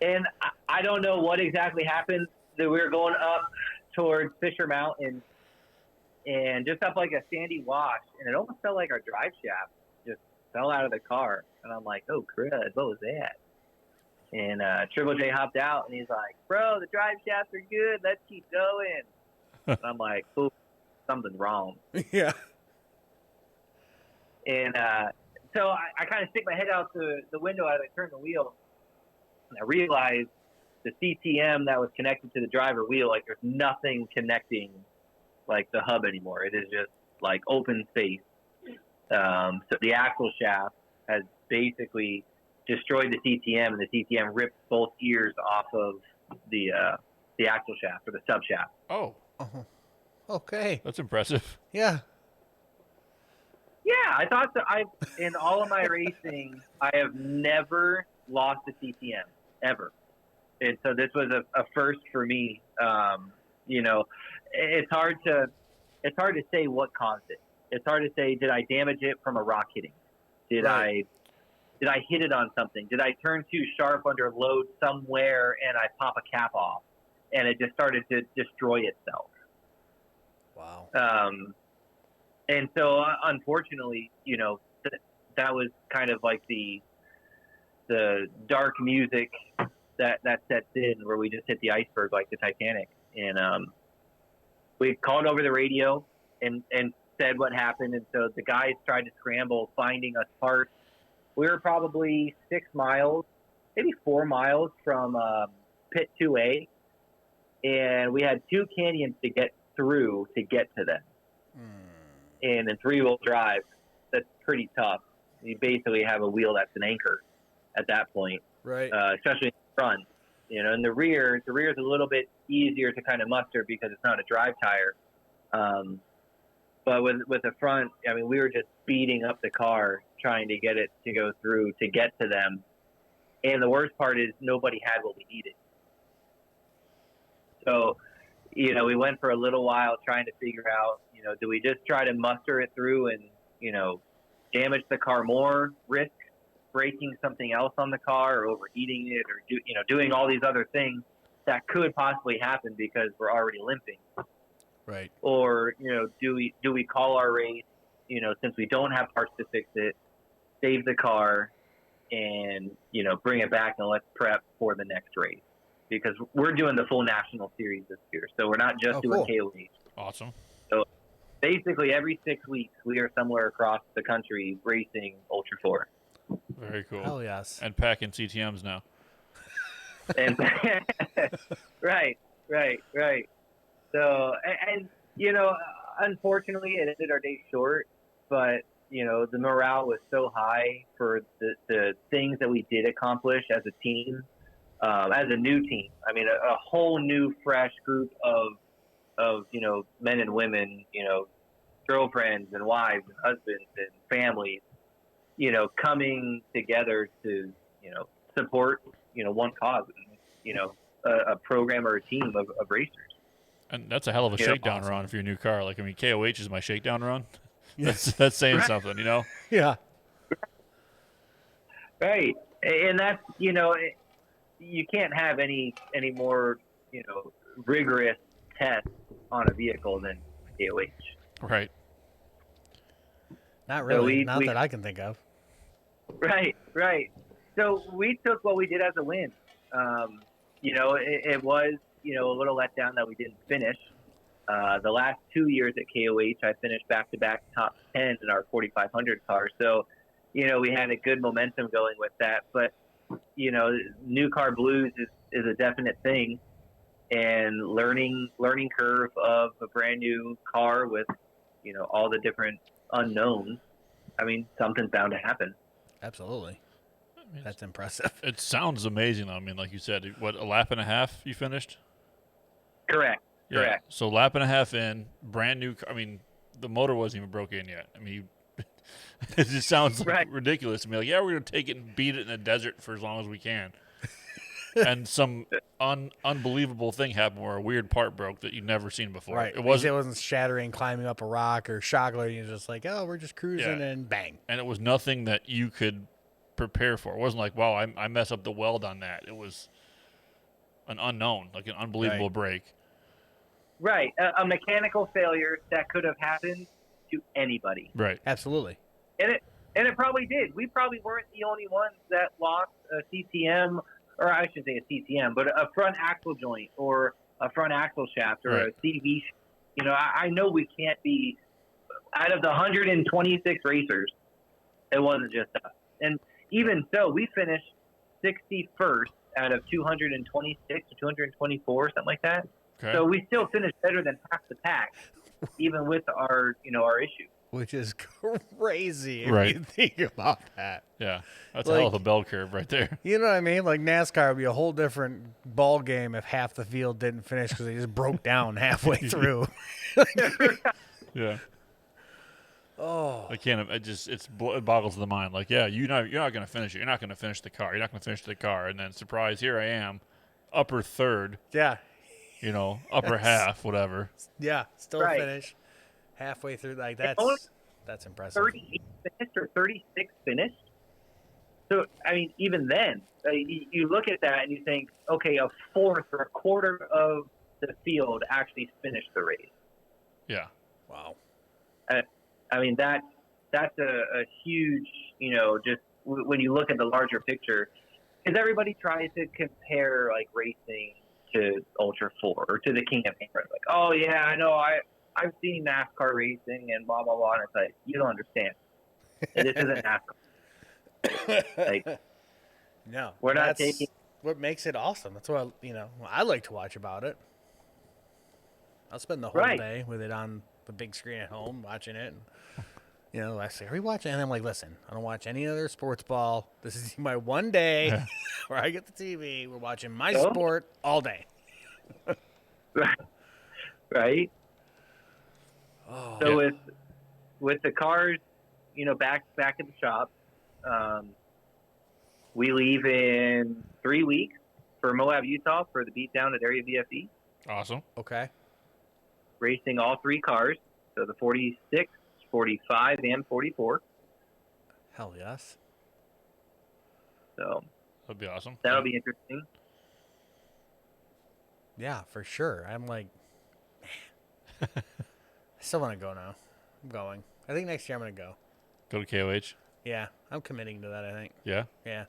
And I don't know what exactly happened. That we were going up towards Fisher Mountain and just up like a sandy wash, and it almost felt like our drive shaft just fell out of the car. And I'm like, oh, crud, what was that? And Triple J hopped out, and he's like, bro, the drive shafts are good. Let's keep going. And I'm like, oh, something's wrong. Yeah. And so I kind of stick my head out the window as I turn the wheel, and I realized the CTM that was connected to the driver wheel, like there's nothing connecting like the hub anymore. It is just like open space. So the axle shaft has basically destroyed the CTM, and the CTM ripped both ears off of the axle shaft or the sub shaft. Oh, okay. that's impressive. Yeah. Yeah, I thought so. In all of my racing, I have never lost a CTM ever, and so this was a first for me. You know, it's hard to say what caused it. It's hard to say, did I damage it from a rock hitting? Did I hit it on something? Did I turn too sharp under load somewhere and I pop a cap off and it just started to destroy itself? Wow. And so, unfortunately, you know, that was kind of like the dark music that sets in, where we just hit the iceberg like the Titanic. And we called over the radio and said what happened. And so the guys tried to scramble, finding us parts. We were probably 6 miles, maybe 4 miles from pit 2A. And we had 2 canyons to get through to get to them. And in 3-wheel drive, that's pretty tough. You basically have a wheel that's an anchor at that point, right? Especially in the front. You know, in the rear is a little bit easier to kind of muster because it's not a drive tire. But with the front, I mean, we were just speeding up the car trying to get it to go through to get to them. And the worst part is nobody had what we needed. So, you know, we went for a little while trying to figure out, you know, do we just try to muster it through and, you know, damage the car more, risk breaking something else on the car or overheating it or, doing all these other things that could possibly happen because we're already limping. Right. Or, you know, do we call our race, you know, since we don't have parts to fix it, save the car and, you know, bring it back and let's prep for the next race. Because we're doing the full national series this year. So we're not just doing KOH. Awesome. So basically every 6 weeks we are somewhere across the country racing Ultra 4. Very cool. Hell yes. And packing CTMs now. And right. So, and you know, unfortunately it ended our day short, but you know, the morale was so high for the things that we did accomplish as a team. As a new team, I mean, a whole new, fresh group of you know, men and women, you know, girlfriends and wives and husbands and families, you know, coming together to, you know, support, you know, one cause, you know, a program or a team of racers. And that's a hell of a shakedown run for your new car. Like, I mean, KOH is my shakedown run. That's saying something, you know? Yeah. Right, and that's, you know. You can't have any more, you know, rigorous tests on a vehicle than KOH. Right. Not really. Not that I can think of. Right. So we took what we did as a win. You know, it was, you know, a little letdown that we didn't finish. The last 2 years at KOH, I finished back-to-back top 10 in our 4500 car. So, you know, we had a good momentum going with that. But you know, new car blues is a definite thing, and learning curve of a brand new car with, you know, all the different unknowns. I mean, something's bound to happen. Absolutely. That's impressive. It sounds amazing, though. I mean, like you said, what, a lap and a half you finished? Correct. Yeah. Correct. So lap and a half in, brand new. I mean, the motor wasn't even broke in yet. I mean, it just sounds ridiculous to me. Like, yeah, we're going to take it and beat it in the desert for as long as we can. and some unbelievable thing happened where a weird part broke that you'd never seen before. Right. It wasn't shattering, climbing up a rock or shock loading. It was just like, oh, we're just cruising and bang. And it was nothing that you could prepare for. It wasn't like, wow, I messed up the weld on that. It was an unknown, like an unbelievable break. Right. A mechanical failure that could have happened to anybody. Right. Absolutely. And it probably did. We probably weren't the only ones that lost a CCM, or I should say a CCM, but a front axle joint or a front axle shaft or a CV. You know, I know we can't be out of the 126 racers. It wasn't just us. And even so, we finished 61st out of 226 or 224, something like that. Okay. So we still finished better than half the pack, even with our issue. Which is crazy if Right. you think about that. Yeah. That's a hell of a bell curve right there. You know what I mean? Like NASCAR would be a whole different ball game if half the field didn't finish because they just broke down halfway through. Yeah. Oh. I can't. It boggles the mind. Like, yeah, you're not going to finish it. You're not going to finish the car. You're not going to finish the car. And then, surprise, here I am, upper third. Yeah. Upper half, whatever. Yeah. Still Right. finish halfway through. Like only that's impressive. 38 finished or 36 finished. So, I mean, even then, you look at that and you think, okay, a fourth or a quarter of the field actually finished the race. Yeah. Wow. I mean, that's a huge, just when you look at the larger picture, because everybody tries to compare like racing to Ultra 4 or to the King of Hammer. Like, oh yeah, I know, I've seen NASCAR racing and blah blah blah. And it's like, you don't understand. This isn't NASCAR. Like, No, we're not that's taking. what makes it awesome. That's what I like to watch about it. I'll spend the whole Right. day with it on the big screen at home watching it. And, I say, are we watching? And I'm like, listen, I don't watch any other sports ball. This is my one day where I get the TV. We're watching my sport all day. Right. Oh, So with the cars, back at the shop, we leave in 3 weeks for Moab, Utah for the beatdown at Area VFE, Awesome. okay. racing all three cars. So the 46, 45, and 44. Hell yes. So That'd be awesome. that'll be interesting. Yeah, for sure. I'm like, man, I still want to go now. I'm going. I think next year I'm going to go. Go to KOH. Yeah, I'm committing to that, I think. Yeah. Yeah.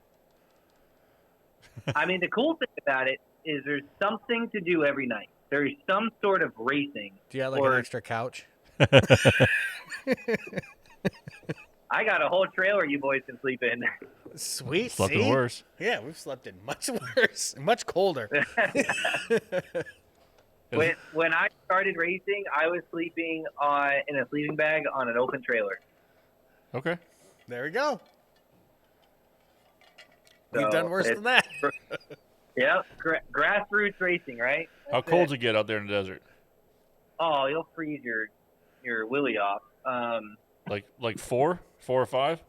I mean, the cool thing about it is there's something to do every night. There's some sort of racing. Do you have like Or- an extra couch? I got a whole trailer you boys can sleep in. Sweet. Slept see? worse. Yeah, we've slept in much worse, much colder. When I started racing, I was sleeping in a sleeping bag on an open trailer. Okay. There we go. We've So done worse it's- than that. Yep, grassroots racing, right? How That's cold's it. it get out there in the desert? Oh, you'll freeze your willy off. Like 4 or 5?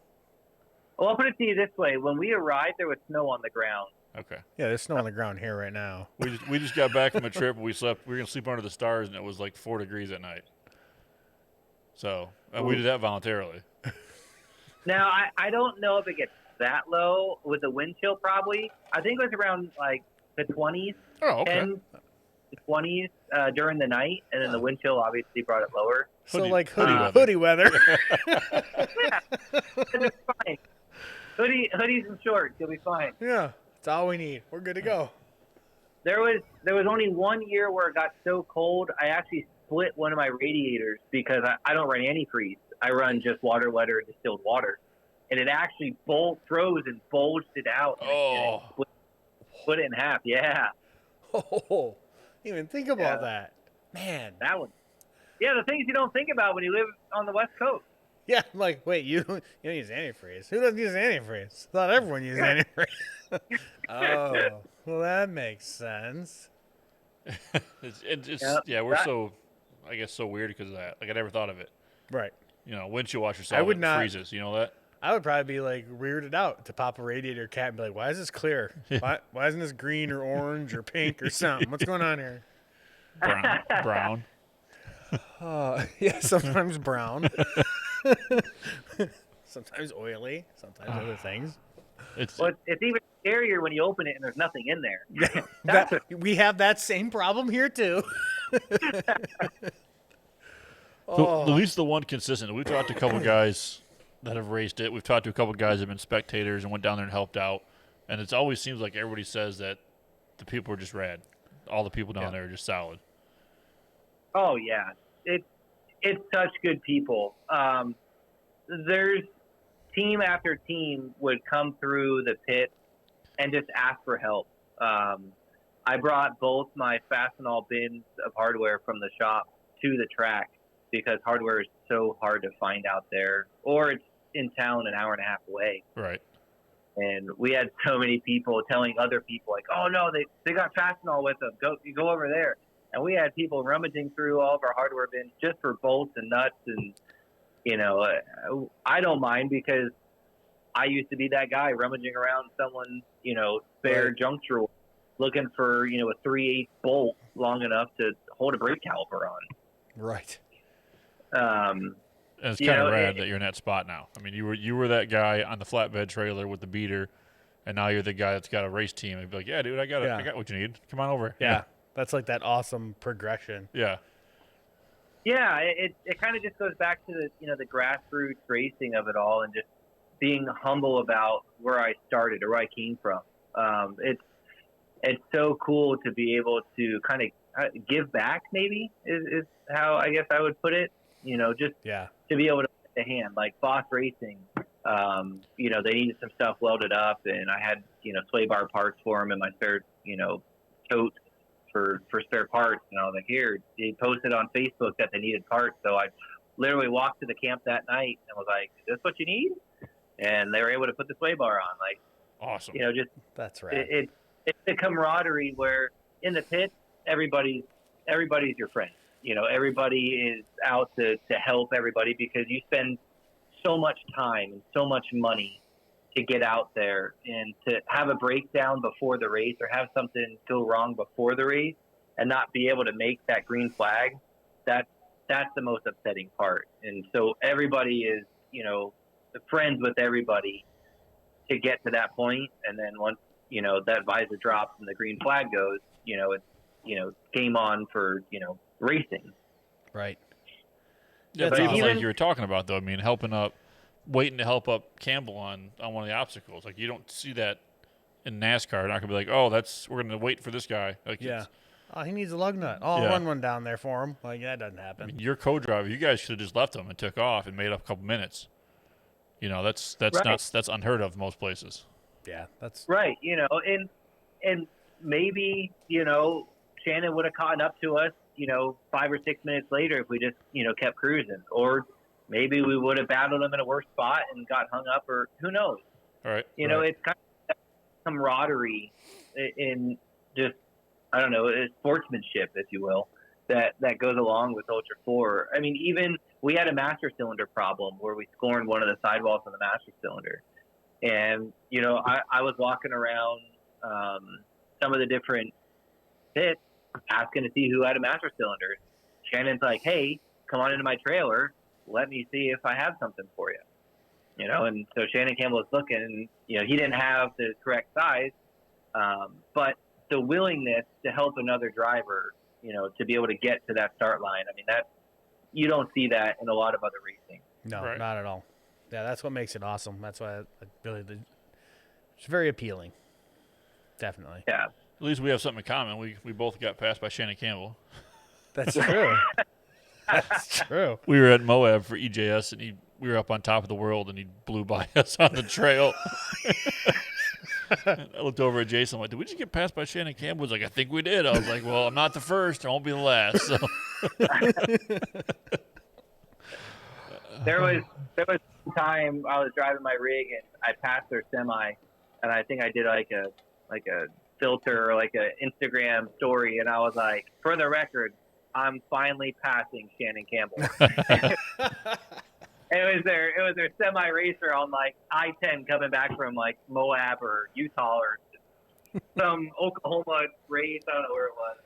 Well, I'll put it to you this way: when we arrived, there was snow on the ground. Okay. Yeah, there's snow on the ground here right now. We just got back from a trip. We were gonna sleep under the stars, and it was like 4 degrees at night. So we did that voluntarily. Now, I don't know if it gets that low with the wind chill. Probably, I think it was around like the 20s, Oh, okay. 10 to 20s during the night, and then the wind chill obviously brought it lower. So Hoodie- like hoodie weather. hoodie weather. Yeah, it's fine. Hoodies and shorts, you'll be fine. Yeah, that's all we need. We're good to go. There was only 1 year where it got so cold, I actually split one of my radiators because I don't run antifreeze. I run just water wetter and distilled water. And it actually froze and bulged it out. And Oh. it split it in half. Yeah, Oh, even think about Yeah. that. Man. that one. Yeah, the things you don't think about when you live on the West Coast. Yeah, I'm like, wait, you don't use antifreeze. Who doesn't use antifreeze? I thought everyone used antifreeze. Oh, well, that makes sense. It's Yep. yeah, we're so, I guess, so weird because of that. Like I never thought of it. Right. Windshield washer solvent I would not- freezes. You know that? I would probably be like weirded out to pop a radiator cap and be like, why is this clear? Why isn't this green or orange or pink or something? What's going on here? Brown. Yeah, sometimes brown. Sometimes oily. Sometimes other things. It's even scarier when you open it and there's nothing in there. We have that same problem here too. So at least the one consistent. We've talked to a couple guys that have raced it. We've talked to a couple guys that have been spectators and went down there and helped out. And it always seems like everybody says that the people are just rad. All the people down there are just solid. Oh yeah, it's such good people. There's team after team would come through the pit and just ask for help. I brought both my Fastenal bins of hardware from the shop to the track because hardware is so hard to find out there, or it's in town an hour and a half away. Right. And we had so many people telling other people like, "Oh no, they got Fastenal with them. Go over there." And we had people rummaging through all of our hardware bins just for bolts and nuts. And I don't mind because I used to be that guy rummaging around someone's spare junk drawer looking for a 3/8 bolt long enough to hold a brake caliper on. Right. And it's kind of rad that you're in that spot now. I mean, you were that guy on the flatbed trailer with the beater, and now you're the guy that's got a race team. And be like, yeah, dude, I got what you need. Come on over. Yeah, that's like that awesome progression. Yeah. Yeah, it kind of just goes back to the grassroots racing of it all, and just being humble about where I started or where I came from. It's so cool to be able to kind of give back. Maybe is how I guess I would put it. To be able to put the hand, like Boss Racing, they needed some stuff welded up, and I had, sway bar parts for them in my spare, tote for spare parts. And I was like, here, they posted on Facebook that they needed parts. So I literally walked to the camp that night and was like, is this what you need? And they were able to put the sway bar on. Like, awesome. Just that's right. It's the camaraderie where in the pit, everybody's your friend. Everybody is out to help everybody because you spend so much time and so much money to get out there, and to have a breakdown before the race or have something go wrong before the race and not be able to make that green flag, that's the most upsetting part. And so everybody is, friends with everybody to get to that point. And then once, that visor drops and the green flag goes, it's, game on for, racing. Right. Yeah, but even like you were talking about, though, I mean, waiting to help up Campbell on one of the obstacles. Like, you don't see that in NASCAR. They're not going to be like, oh, we're going to wait for this guy. Like, yeah. Oh, he needs a lug nut. Oh, I'll run one down there for him. Like, that doesn't happen. I mean, your co-driver, you guys should have just left him and took off and made up a couple minutes. That's right. That's unheard of most places. Yeah, that's right. And maybe, Shannon would have caught up to us, 5 or 6 minutes later if we just, kept cruising. Or maybe we would have battled him in a worse spot and got hung up, or who knows? All right. It's kind of camaraderie in just, I don't know, sportsmanship, if you will, that goes along with Ultra 4. I mean, even we had a master cylinder problem where we scorned one of the sidewalls on the master cylinder. And, I was walking around some of the different pits asking to see who had a master cylinder. Shannon's like, hey, come on into my trailer. Let me see if I have something for you. And so Shannon Campbell was looking, and, he didn't have the correct size, but the willingness to help another driver, to be able to get to that start line. I mean, you don't see that in a lot of other racing. No, right. Not at all. Yeah, that's what makes it awesome. That's why it's very appealing. Definitely. Yeah. At least we have something in common. We both got passed by Shannon Campbell. That's true. That's true. We were at Moab for EJS, and we were up on top of the world, and he blew by us on the trail. I looked over at Jason. I'm like, did we just get passed by Shannon Campbell? He was like, I think we did. I was like, well, I'm not the first. I won't be the last. So. There was one time I was driving my rig and I passed their semi, and I think I did like a filter or like a Instagram story, and I was like, for the record, I'm finally passing Shannon Campbell. It was their semi racer on like I-10 coming back from like Moab or Utah or some Oklahoma race. I don't know where it was.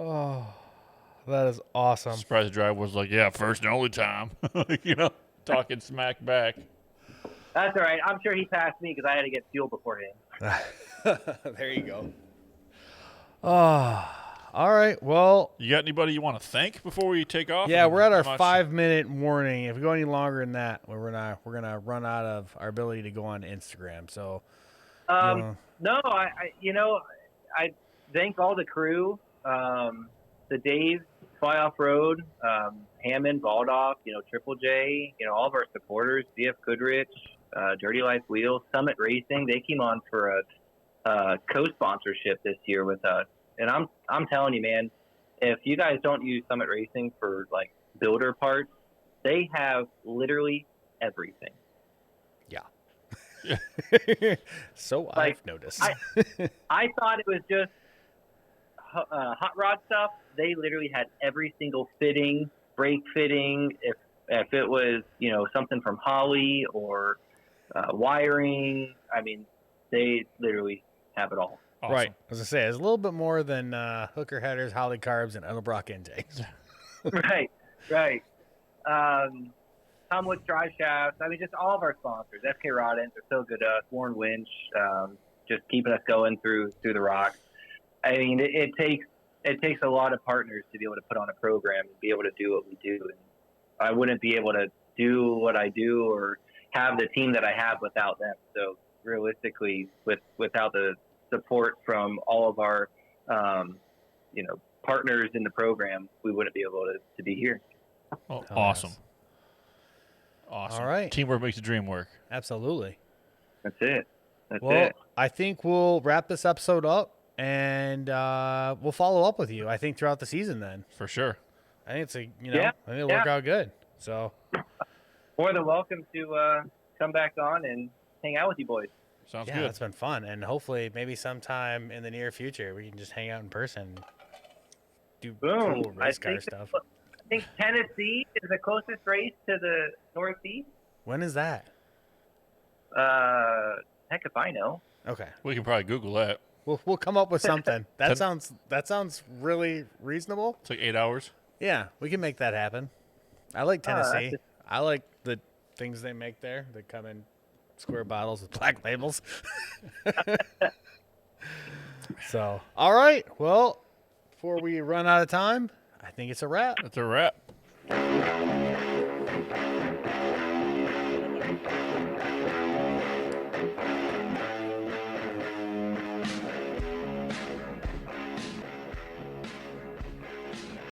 Oh, that is awesome. Surprised the driver was like, "Yeah, first and only time." Talking smack back. That's all right. I'm sure he passed me because I had to get fuel before him. There you go. Oh, all right. Well, You got anybody you want to thank before we take off? yeah, we're at our How much- 5-minute warning. If we go any longer than that, we're gonna run out of our ability to go on Instagram. So, No, I thank all the crew, the Dave, Fly Off Road, Hammond, Baldock, Triple J, all of our supporters, BF Goodrich, Dirty Life Wheels, Summit Racing. They came on for a co-sponsorship this year with us, and I'm telling you, man, if you guys don't use Summit Racing for like builder parts, they have literally everything. so Like, I've noticed. I thought it was just hot rod stuff. They literally had every single fitting, brake fitting. If it was something from Holley or wiring, I mean, they literally have it all. Awesome. Right. As I say, it's a little bit more than hooker headers, Holly carbs, and Edelbrock intakes. Right. Tomwood drive shafts. I mean, just all of our sponsors. SK Rod Ends are so good to us. Warren Winch, just keeping us going through the rocks. I mean, it takes a lot of partners to be able to put on a program and be able to do what we do. And I wouldn't be able to do what I do or have the team that I have without them. So realistically, without the support from all of our, partners in the program, we wouldn't be able to be here. Oh, Oh, awesome. yes. Awesome. All right. Teamwork makes the dream work. Absolutely. That's it. Well, I think we'll wrap this episode up, and we'll follow up with you. I think throughout the season. Then For sure. I think I think it'll Yeah. work out good. So More than welcome to come back on and hang out with you boys. Sounds yeah, good. it's been fun, and hopefully maybe sometime in the near future we can just hang out in person, do Boom. cool race car stuff. I think Tennessee is the closest race to the Northeast. When is that? Heck if I know. Okay, We can probably Google that. we'll come up with something. Ten- That sounds really reasonable. It's like 8 hours. Yeah, we can make that happen. I like that's Tennessee. just- I like the things they make there. They come in square bottles with black labels. So, all right. Well, before we run out of time, I think it's a wrap. That's a wrap.